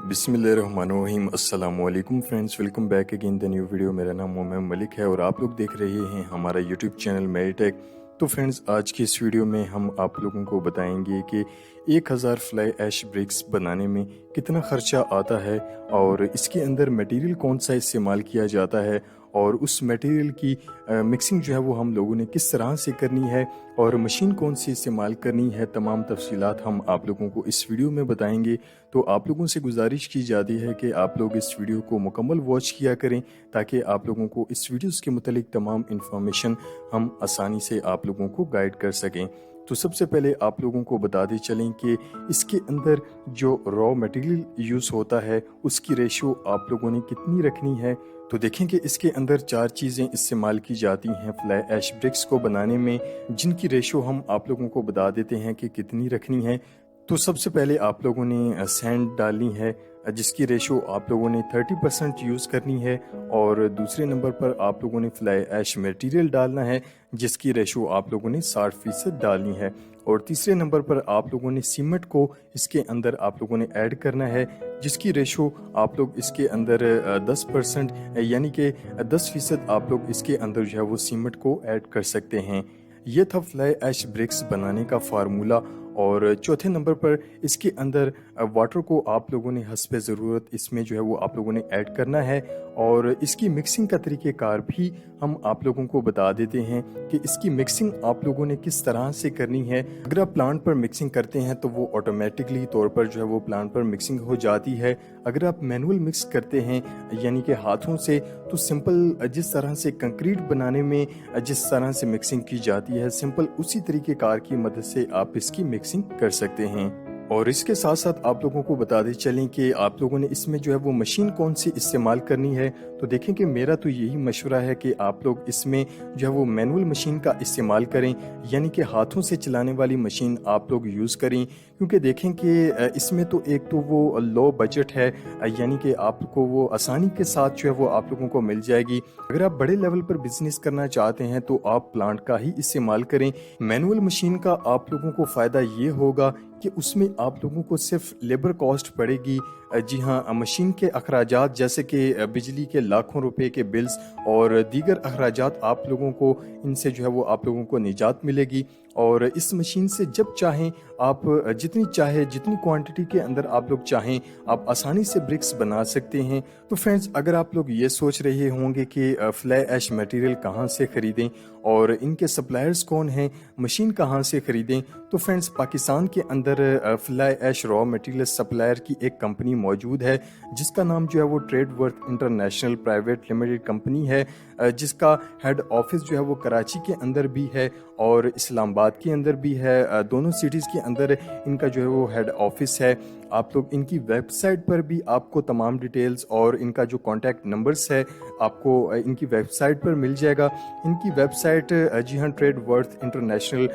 बिस्मिल्लाहिर्रहमानिर्रहीम अस्सलामु अलैकुम friends, welcome back again the new video. मेरा नाम मोहम्मद मलिक है और आप लोग देख रहे हैं हमारा यूट्यूब चैनल मेरिटेक। तो फ्रेंड्स, आज की इस वीडियो में हम आप लोगों को बताएंगे कि 1000 फ्लाई ऐश ब्रिक्स बनाने में कितना खर्चा आता है और इसके अंदर मटेरियल कौन सा इस्तेमाल किया जाता है और उस मटेरियल की मिक्सिंग जो है वो हम लोगों ने किस तरह से करनी है और मशीन कौन सी इस्तेमाल करनी है। तमाम तफसीलात हम आप लोगों को इस वीडियो में बताएंगे। तो आप लोगों से गुजारिश की जाती है कि आप लोग इस वीडियो को मुकम्मल वॉच किया करें ताकि आप लोगों को इस वीडियोस के मुतालिक तमाम इंफॉर्मेशन हम आसानी से आप लोगों को गाइड कर सकें। तो सबसे पहले आप लोगों को बताते चलें कि इसके अंदर जो रॉ मटेरियल यूज़ होता है उसकी रेशो आप लोगों ने कितनी रखनी है। तो देखें कि इसके अंदर 4 चीज़ें इस्तेमाल की जाती हैं फ्लाई ऐश ब्रिक्स को बनाने में, जिनकी रेशो हम आप लोगों को बता देते हैं कि कितनी रखनी है। तो सबसे पहले आप लोगों ने सैंड डालनी है जिसकी रेशो आप लोगों ने 30% यूज़ करनी है और दूसरे नंबर पर आप लोगों ने फ्लाई ऐश मटेरियल डालना है जिसकी रेशो आप लोगों ने 60% डालनी है और तीसरे नंबर पर आप लोगों ने सीमेंट को इसके अंदर आप लोगों ने ऐड करना है जिसकी रेशो आप लोग इसके अंदर 10% यानी कि 10% आप लोग इसके अंदर जो है वो सीमेंट को ऐड कर सकते हैं। ये था फ्लाई ऐश ब्रिक्स बनाने का फार्मूला। और चौथे नंबर पर इसके अंदर वाटर को आप लोगों ने हस्बे ज़रूरत इसमें जो है वो आप लोगों ने ऐड करना है और इसकी मिक्सिंग का तरीक़ेकार भी हम आप लोगों को बता देते हैं कि इसकी मिक्सिंग आप लोगों ने किस तरह से करनी है। अगर आप प्लांट पर मिक्सिंग करते हैं तो वो ऑटोमेटिकली तौर पर जो है वो प्लांट पर मिक्सिंग हो जाती है। अगर आप मैनुअल मिक्स करते हैं यानी कि हाथों से, तो सिंपल जिस तरह से कंक्रीट बनाने में जिस तरह से मिक्सिंग की जाती है, सिंपल उसी तरीक़ेकार की मदद से आप इसकी मिक्सिंग कर सकते हैं। और इसके साथ साथ आप लोगों को बताते चलें कि आप लोगों ने इसमें जो है वो मशीन कौन सी इस्तेमाल करनी है। तो देखें कि मेरा तो यही मशवरा है कि आप लोग इसमें जो है वो मैनुअल मशीन का इस्तेमाल करें, यानी कि हाथों से चलाने वाली मशीन आप लोग यूज़ करें, क्योंकि देखें कि इसमें तो एक तो वो लो बजट है, यानी कि आपको वो आसानी के साथ जो है वो आप लोगों को मिल जाएगी। अगर आप बड़े लेवल पर बिजनेस करना चाहते हैं तो आप प्लांट का ही इस्तेमाल करें। मैनुअल मशीन का आप लोगों को फ़ायदा ये होगा कि उसमें आप लोगों को सिर्फ लेबर कॉस्ट पड़ेगी। जी हाँ, मशीन के अखराजात जैसे कि बिजली के लाखों रुपए के बिल्स और दीगर अखराजात आप लोगों को इनसे जो है वो आप लोगों को निजात मिलेगी। और इस मशीन से जब चाहें आप जितनी क्वांटिटी के अंदर आप लोग चाहें आप आसानी से ब्रिक्स बना सकते हैं। तो फ्रेंड्स, अगर आप लोग ये सोच रहे होंगे कि फ्लाई ऐश मटेरियल कहाँ से ख़रीदें और इनके सप्लायर्स कौन हैं, मशीन कहाँ से ख़रीदें, तो फ्रेंड्स पाकिस्तान के अंदर fly ash raw material supplier की एक कंपनी मौजूद है जिसका नाम जो है वो ट्रेडवर्थ इंटरनेशनल प्राइवेट लिमिटेड कंपनी है, जिसका हेड ऑफिस जो है वो कराची के अंदर भी है और इस्लामाबाद के अंदर भी है। दोनों सिटीज़ के अंदर इनका जो है वो हेड ऑफिस है। आप लोग इनकी वेबसाइट पर भी आपको तमाम डिटेल्स और इनका जो कॉन्टैक्ट नंबर्स है आपको इनकी वेबसाइट पर मिल जाएगा। इनकी वेबसाइट जी हाँ ट्रेडवर्थ इंटरनेशनल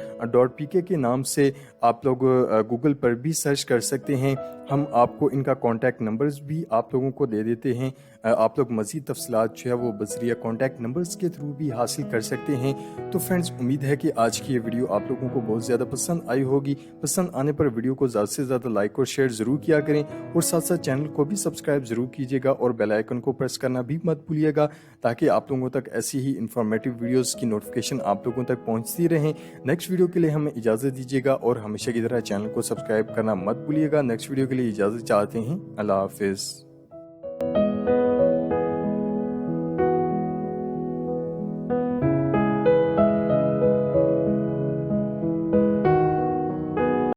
.pk के नाम से आप लोग गूगल पर भी सर्च कर सकते हैं। हम आपको इनका कॉन्टैक्ट नंबर्स भी आप लोगों को दे देते हैं। आप लोग मज़ीद तफसीलात जो है वो बज़रिया कॉन्टैक्ट नंबर्स के थ्रू भी हासिल कर सकते हैं। तो फ्रेंड्स, उम्मीद है कि आज की ये वीडियो आप लोगों को बहुत ज़्यादा पसंद आई होगी। पसंद आने पर वीडियो को ज़्यादा से ज़्यादा लाइक और शेयर ज़रूर किया करें और साथ साथ चैनल को भी सब्सक्राइब ज़रूर कीजिएगा और बेल आइकन को प्रेस करना भी मत भूलिएगा ताकि आप लोगों तक ऐसी ही इंफॉर्मेटिव वीडियोज़ की नोटिफिकेशन आप लोगों तक पहुँचती रहें। नेक्स्ट वीडियो के लिए हमें इजाज़त दीजिएगा और हमेशा की तरह चैनल को सब्सक्राइब करना मत भूलिएगा। नेक्स्ट वीडियो के लिए इजाज़त चाहते हैं। अल्लाह हाफिज़।